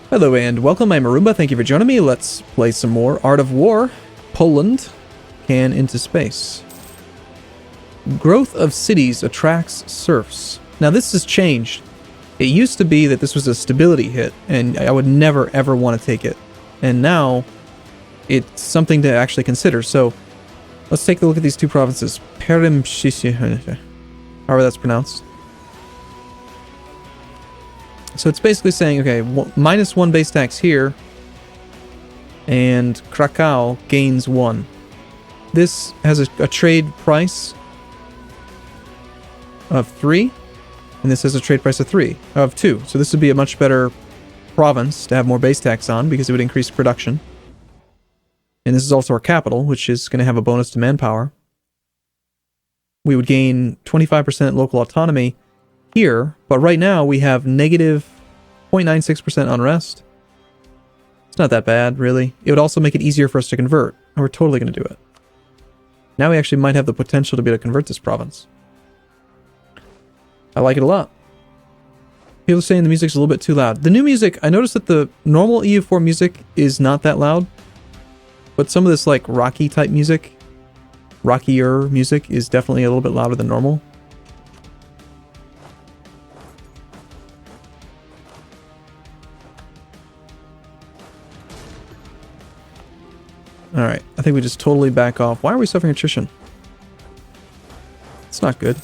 Hello and welcome, I'm Arumba, thank you for joining me. Let's play some more Art of War. Poland can into space. Growth of cities attracts serfs. Now this has changed. It used to be that this was a stability hit, and I would never ever want to take it. And now, it's something to actually consider. So, let's take a look at these two provinces. However that's pronounced. So it's basically saying, okay, -1 base tax here, and Krakow gains 1. This has a trade price of 3, and this has a trade price of 2. So this would be a much better province to have more base tax on, because it would increase production. And this is also our capital, which is going to have a bonus to manpower. We would gain 25% local autonomy here, but right now we have negative 0.96% unrest. It's not that bad, really. It would also make it easier for us to convert, and we're totally going to do it. Now we actually might have the potential to be able to convert this province. I like it a lot. People are saying the music's a little bit too loud. The new music, I noticed that the normal EU4 music is not that loud, but some of this like rocky type music, rockier music, is definitely a little bit louder than normal. Alright, I think we just totally back off. Why are we suffering attrition? It's not good.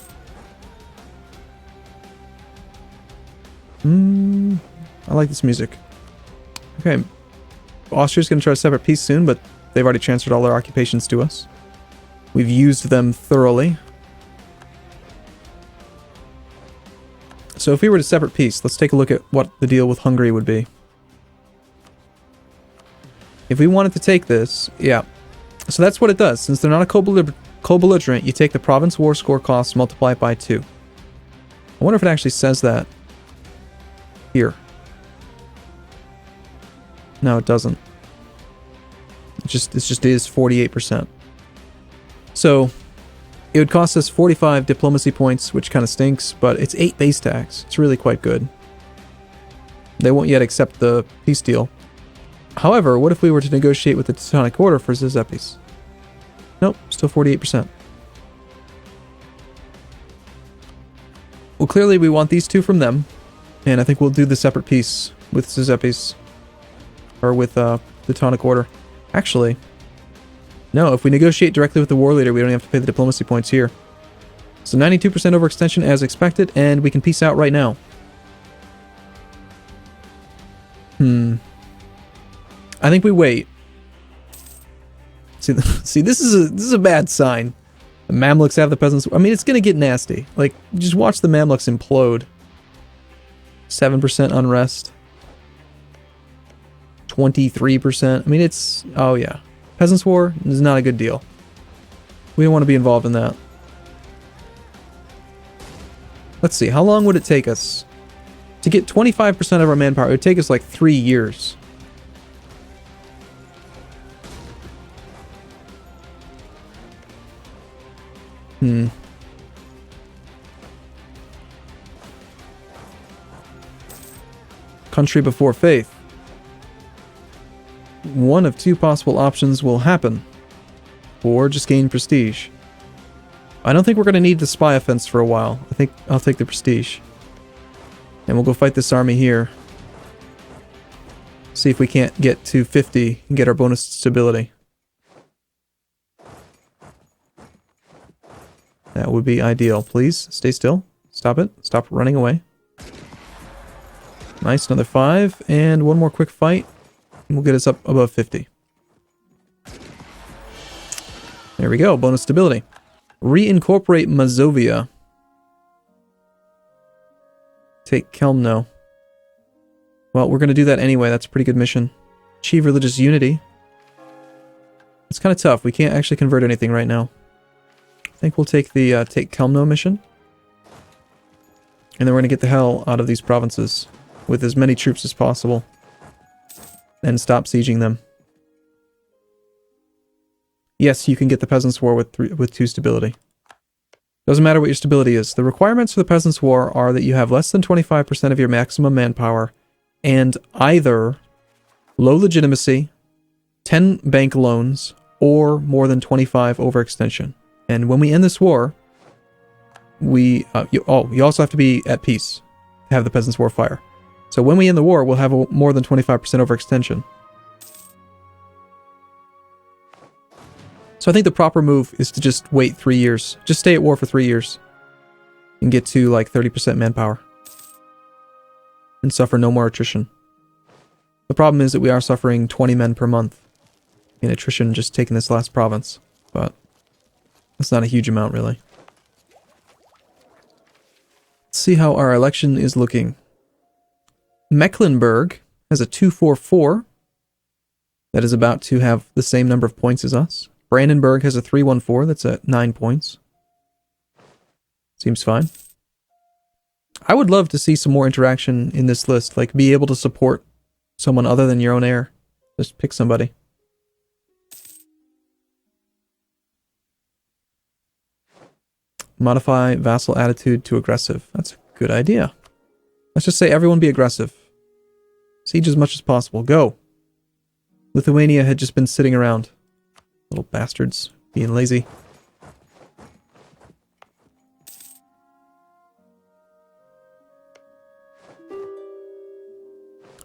I like this music. Okay. Austria's going to try to separate peace soon, but they've already transferred all their occupations to us. We've used them thoroughly. So if we were to separate peace, let's take a look at what the deal with Hungary would be. If we wanted to take this, yeah. So that's what it does. Since they're not a co-belligerent, you take the province war score costs, multiply it by 2. I wonder if it actually says that here. No, it doesn't. It just is 48%. So it would cost us 45 diplomacy points, which kind of stinks, but it's 8 base tax. It's really quite good. They won't yet accept the peace deal. However, what if we were to negotiate with the Teutonic Order for Zizepis? Nope, still 48%. Well, clearly we want these two from them, and I think we'll do the separate peace with Zizepis, or with the Teutonic Order. Actually, no, if we negotiate directly with the war leader, we don't have to pay the diplomacy points here. So 92% overextension as expected, and we can peace out right now. I think we wait. See, this is a bad sign. The Mamluks have the peasants. I mean, it's gonna get nasty. Like, just watch the Mamluks implode. 7% unrest. 23%. I mean, it's... Oh, yeah. Peasants' War is not a good deal. We don't want to be involved in that. Let's see. How long would it take us? To get 25% of our manpower, it would take us like 3 years. Country before faith. One of 2 possible options will happen. Or just gain prestige. I don't think we're going to need the spy offense for a while. I think I'll take the prestige. And we'll go fight this army here. See if we can't get to 50 and get our bonus stability. That would be ideal. Please, stay still. Stop it. Stop running away. Nice, another 5. And one more quick fight. And we'll get us up above 50. There we go. Bonus stability. Reincorporate Mazovia. Take Kelmno. Well, we're going to do that anyway. That's a pretty good mission. Achieve religious unity. It's kind of tough. We can't actually convert anything right now. I think we'll take the take Kelmno mission. And then we're going to get the hell out of these provinces with as many troops as possible. And stop sieging them. Yes, you can get the Peasants' War with 2 stability. Doesn't matter what your stability is. The requirements for the Peasants' War are that you have less than 25% of your maximum manpower and either low legitimacy, 10 bank loans, or more than 25 overextension. And when we end this war, you also have to be at peace to have the Peasants' War fire. So when we end the war, we'll have a more than 25% overextension. So I think the proper move is to just wait 3 years. Just stay at war for 3 years. And get to like 30% manpower. And suffer no more attrition. The problem is that we are suffering 20 men per month in attrition just taking this last province. But that's not a huge amount, really. Let's see how our election is looking. Mecklenburg has a 244. That is about to have the same number of points as us. Brandenburg has a 314. That's at 9 points. Seems fine. I would love to see some more interaction in this list. Like, be able to support someone other than your own heir. Just pick somebody. Modify vassal attitude to aggressive. That's a good idea. Let's just say everyone be aggressive. Siege as much as possible. Go. Lithuania had just been sitting around. Little bastards. Being lazy.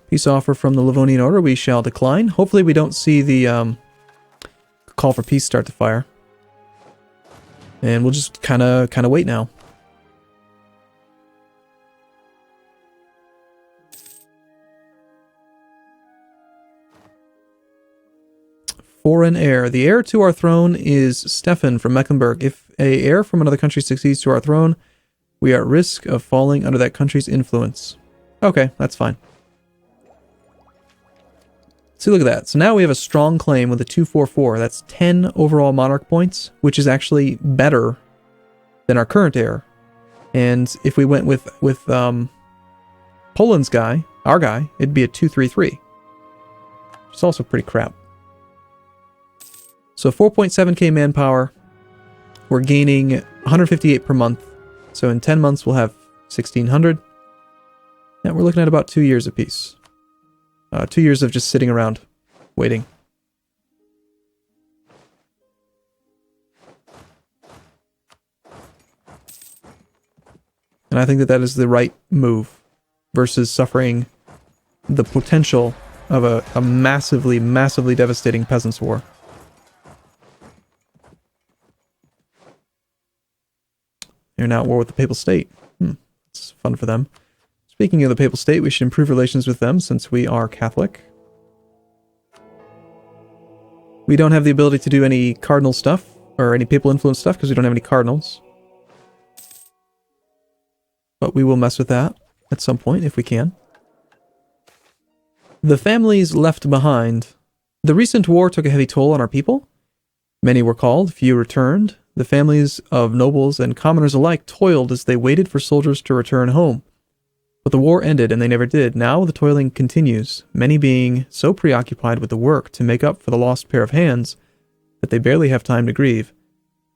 Peace offer from the Livonian Order. We shall decline. Hopefully we don't see the call for peace start to fire. And we'll just kind of wait now. Foreign heir. The heir to our throne is Stefan from Mecklenburg. If a heir from another country succeeds to our throne, we are at risk of falling under that country's influence. Okay, that's fine. See, look at that. So now we have a strong claim with a 244. That's 10 overall monarch points, which is actually better than our current heir. And if we went with Poland's guy, our guy, it'd be a 233. It's also pretty crap. So 4.7k manpower. We're gaining 158 per month. So in 10 months we'll have 1600. And we're looking at about 2 years apiece. 2 years of just sitting around, waiting. And I think that that is the right move versus suffering the potential of a massively, massively devastating peasants' war. They're now at war with the Papal State. It's fun for them. Speaking of the Papal State, we should improve relations with them since we are Catholic. We don't have the ability to do any cardinal stuff, or any papal influence stuff, because we don't have any cardinals. But we will mess with that at some point, if we can. The families left behind. The recent war took a heavy toll on our people. Many were called, few returned. The families of nobles and commoners alike toiled as they waited for soldiers to return home. But the war ended, and they never did. Now the toiling continues, many being so preoccupied with the work to make up for the lost pair of hands that they barely have time to grieve.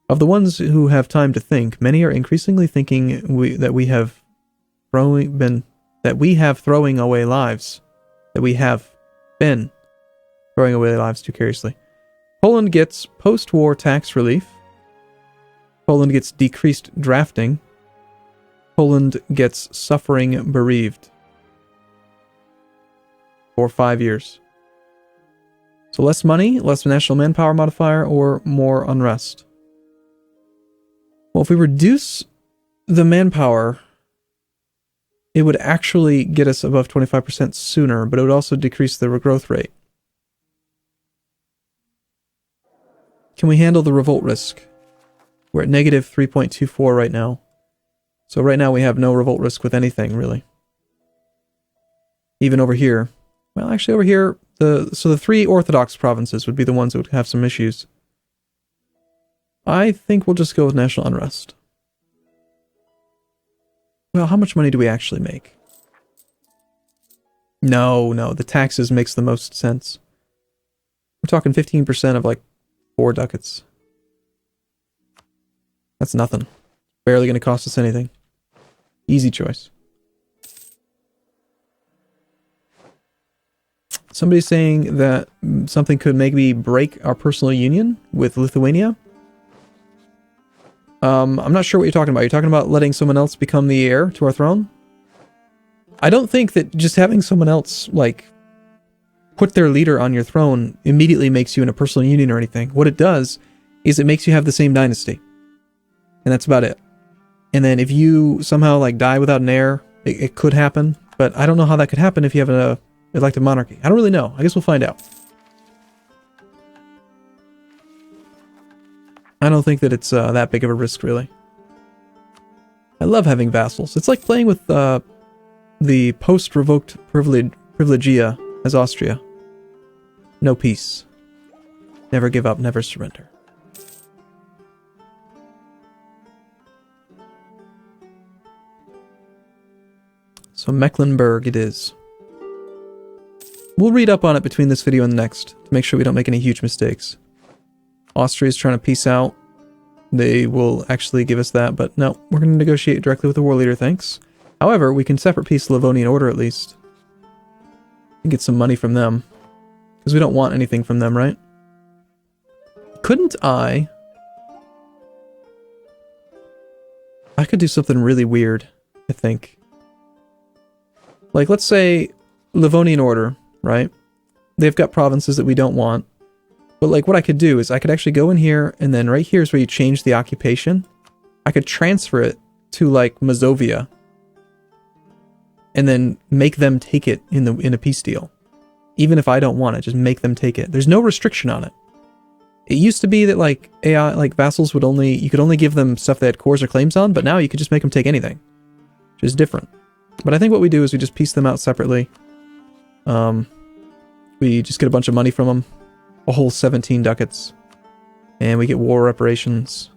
Of the ones who have time to think, many are increasingly thinking that we have been throwing away lives too carelessly. Poland gets post-war tax relief. Poland gets decreased drafting. Poland gets suffering bereaved for 5 years. So less money, less national manpower modifier, or more unrest. Well, if we reduce the manpower, it would actually get us above 25% sooner, but it would also decrease the growth rate. Can we handle the revolt risk? We're at negative 3.24 right now. So right now we have no revolt risk with anything, really. Even over here. Well, actually over here, the 3 Orthodox provinces would be the ones that would have some issues. I think we'll just go with national unrest. Well, how much money do we actually make? No, the taxes makes the most sense. We're talking 15% of like 4 ducats. That's nothing. Barely going to cost us anything. Easy choice. Somebody's saying that something could maybe break our personal union with Lithuania. I'm not sure what you're talking about. You're talking about letting someone else become the heir to our throne? I don't think that just having someone else, like, put their leader on your throne immediately makes you in a personal union or anything. What it does is it makes you have the same dynasty. And that's about it. And then if you somehow, like, die without an heir, it could happen. But I don't know how that could happen if you have an elected monarchy. I don't really know. I guess we'll find out. I don't think that it's that big of a risk, really. I love having vassals. It's like playing with the post-revoked privilegia as Austria. No peace. Never give up, never surrender. So Mecklenburg it is. We'll read up on it between this video and the next to make sure we don't make any huge mistakes. Austria is trying to peace out. They will actually give us that, but no, we're going to negotiate directly with the war leader, thanks. However, we can separate peace the Livonian Order at least. And get some money from them. Because we don't want anything from them, right? Couldn't I could do something really weird, I think. Like, let's say Livonian Order, right? They've got provinces that we don't want. But, like, what I could do is I could actually go in here, and then right here is where you change the occupation. I could transfer it to, like, Mazovia. And then make them take it in a peace deal. Even if I don't want it, just make them take it. There's no restriction on it. It used to be that, like, AI, like, vassals would only, you could only give them stuff they had cores or claims on, but now you could just make them take anything. Which is different. But I think what we do is we just piece them out separately. We just get a bunch of money from them. A whole 17 ducats. And we get war reparations.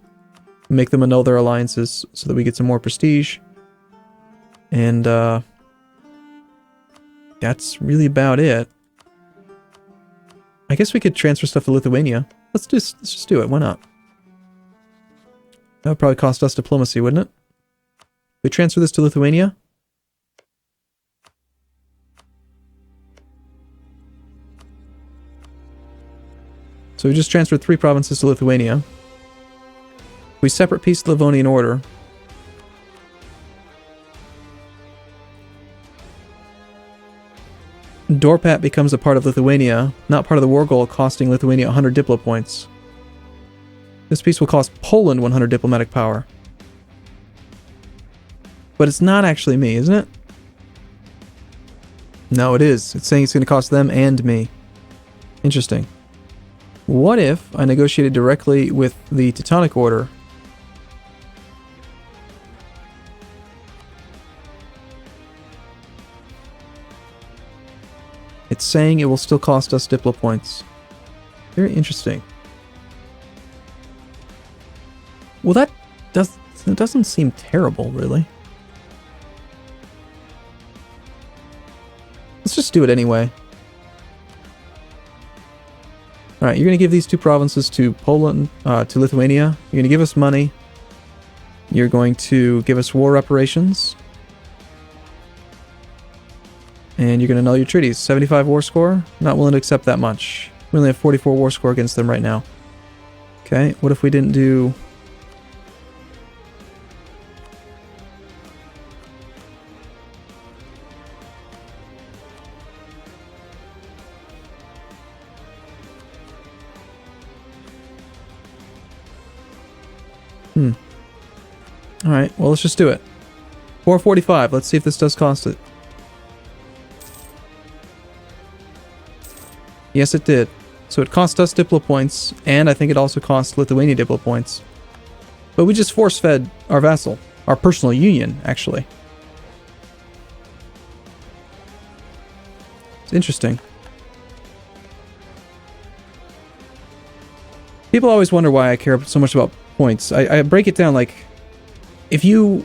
We make them annul their alliances so that we get some more prestige. And, that's really about it. I guess we could transfer stuff to Lithuania. Let's just do it. Why not? That would probably cost us diplomacy, wouldn't it? We transfer this to Lithuania? So we just transferred 3 provinces to Lithuania. We separate peace the Livonian Order. Dorpat becomes a part of Lithuania, not part of the war goal, costing Lithuania 100 diplo points. This peace will cost Poland 100 diplomatic power. But it's not actually me, isn't it? No, it is. It's saying it's going to cost them and me. Interesting. What if I negotiated directly with the Teutonic Order? It's saying it will still cost us diplo points. Very interesting. Well, that doesn't seem terrible, really. Let's just do it anyway. Alright, you're going to give these 2 provinces to Poland, to Lithuania. You're going to give us money. You're going to give us war reparations. And you're going to annul your treaties. 75 war score? Not willing to accept that much. We only have 44 war score against them right now. Okay, what if we didn't do... Alright, well, let's just do it. 445, let's see if this does cost it. Yes, it did. So it cost us diplo points, and I think it also cost Lithuania diplo points. But we just force-fed our vassal. Our personal union, actually. It's interesting. People always wonder why I care so much about points. I break it down like... If you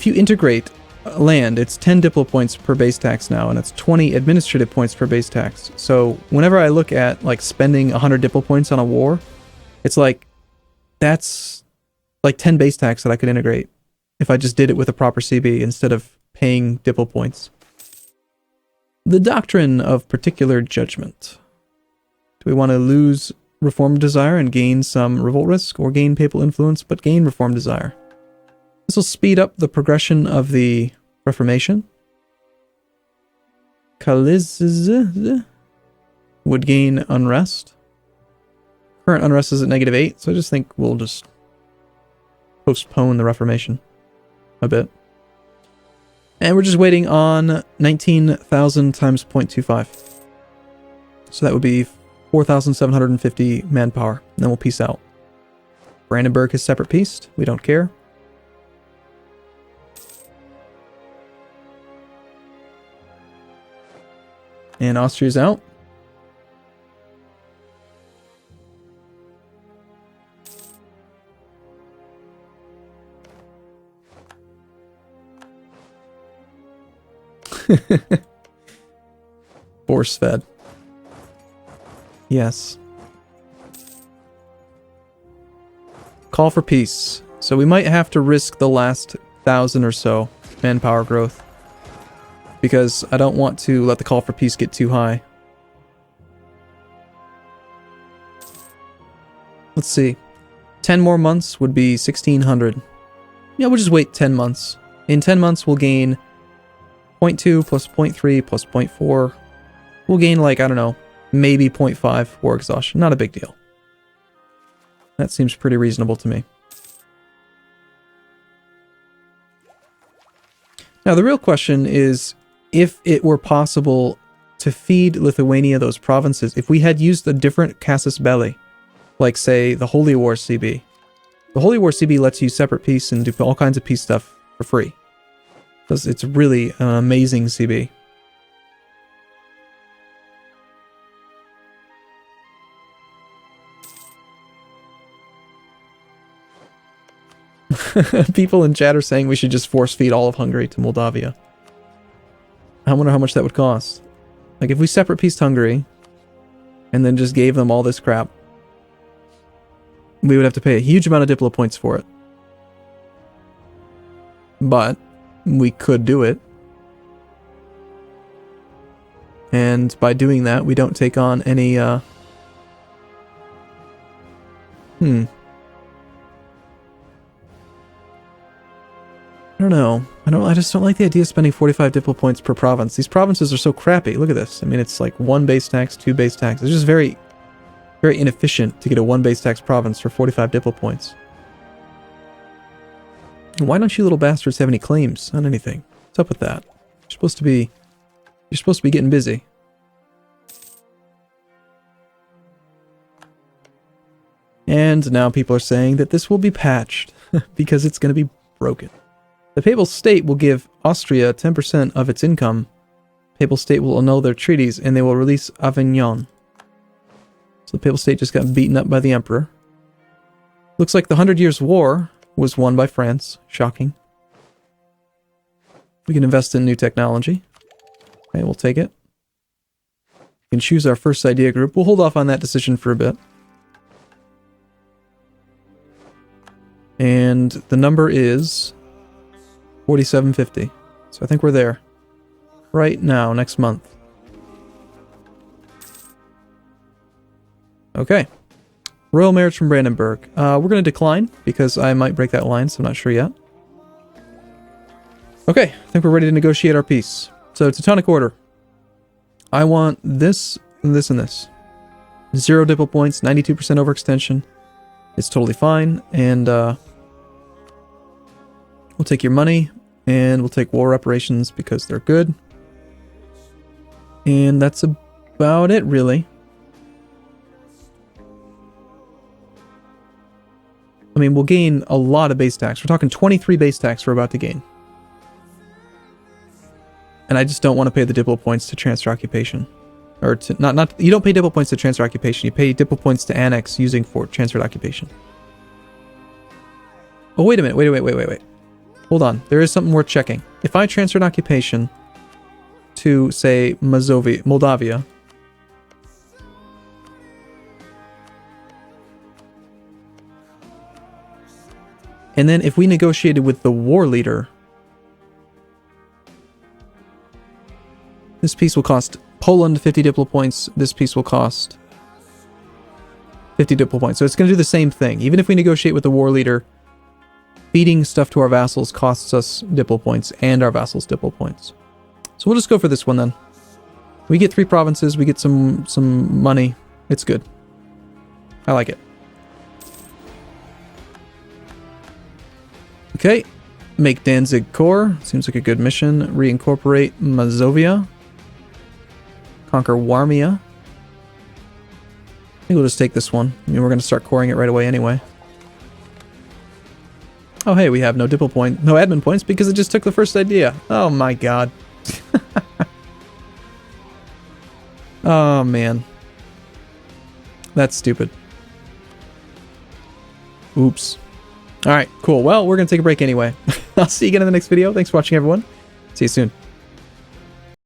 integrate land, it's 10 diplo points per base tax now, and it's 20 administrative points per base tax. So whenever I look at like spending 100 diplo points on a war, it's like that's like 10 base tax that I could integrate if I just did it with a proper CB instead of paying diplo points. The doctrine of particular judgment. Do we want to lose reform desire and gain some revolt risk, or gain papal influence but gain reform desire? This will speed up the progression of the Reformation. Catholicism would gain unrest. Current unrest is at -8, so I just think we'll just postpone the Reformation a bit. And we're just waiting on 19,000 times 0.25. So that would be 4,750 manpower. And then we'll peace out. Brandenburg is separate peaced. We don't care. And Austria's out. Force fed. Yes. Call for peace. So we might have to risk the last 1,000 or so manpower growth, because I don't want to let the call for peace get too high. Let's see. 10 more months would be 1,600. Yeah, we'll just wait 10 months. In 10 months, we'll gain 0.2 plus 0.3 plus 0.4. We'll gain, like, I don't know, maybe 0.5 war exhaustion. Not a big deal. That seems pretty reasonable to me. Now, the real question is, if it were possible to feed Lithuania those provinces, if we had used a different casus belli, like, say, the Holy War CB. The Holy War CB lets you separate peace and do all kinds of peace stuff for free. It's really an amazing CB. People in chat are saying we should just force feed all of Hungary to Moldavia. I wonder how much that would cost. Like, if we separate peaced Hungary and then just gave them all this crap, we would have to pay a huge amount of Diplo points for it. But we could do it. And by doing that, we don't take on any, I don't know. I just don't like the idea of spending 45 Diplo points per province. These provinces are so crappy. Look at this. I mean, it's like 1 base tax, 2 base tax. It's just very, very inefficient to get a 1 base tax province for 45 Diplo points. Why don't you little bastards have any claims on anything? What's up with that? You're supposed to be getting busy. And now people are saying that this will be patched because it's going to be broken. The Papal State will give Austria 10% of its income. Papal State will annul their treaties and they will release Avignon. So the Papal State just got beaten up by the Emperor. Looks like the 100 Years' War was won by France. Shocking. We can invest in new technology. Okay, we'll take it. We can choose our first idea group. We'll hold off on that decision for a bit. And the number is 4750. So I think we're there. Right now, next month. Okay. Royal Marriage from Brandenburg. We're going to decline, because I might break that line, so I'm not sure yet. Okay, I think we're ready to negotiate our peace. So, Teutonic Order. I want this, and this, and this. 0 Diplo points, 92% overextension. It's totally fine, and we'll take your money, and we'll take war reparations because they're good. And that's about it, really. I mean, we'll gain a lot of base tax. We're talking 23 base tax we're about to gain. And I just don't want to pay the Diplo points to transfer occupation. Or to, not you don't pay Diplo points to transfer occupation, you pay Diplo points to annex using for transferred occupation. Oh, wait a minute, wait. Hold on, there is something worth checking. If I transferred occupation to, say, Moldavia, and then if we negotiated with the war leader, This piece will cost Poland 50 diplo points. This piece will cost 50 diplo points. So it's going to do the same thing. Even if we negotiate with the war leader, feeding stuff to our vassals costs us diplo points and our vassals diplo points. So we'll just go for this one then. We get 3 provinces, we get some money. It's good. I like it. Okay. Make Danzig core. Seems like a good mission. Reincorporate Mazovia. Conquer Warmia. I think we'll just take this one. I mean, we're going to start coring it right away anyway. Oh, hey, we have no diplo point, no admin points because it just took the first idea. Oh my god. Oh man. That's stupid. Oops. Alright, cool. Well, we're going to take a break anyway. I'll see you again in the next video. Thanks for watching, everyone. See you soon.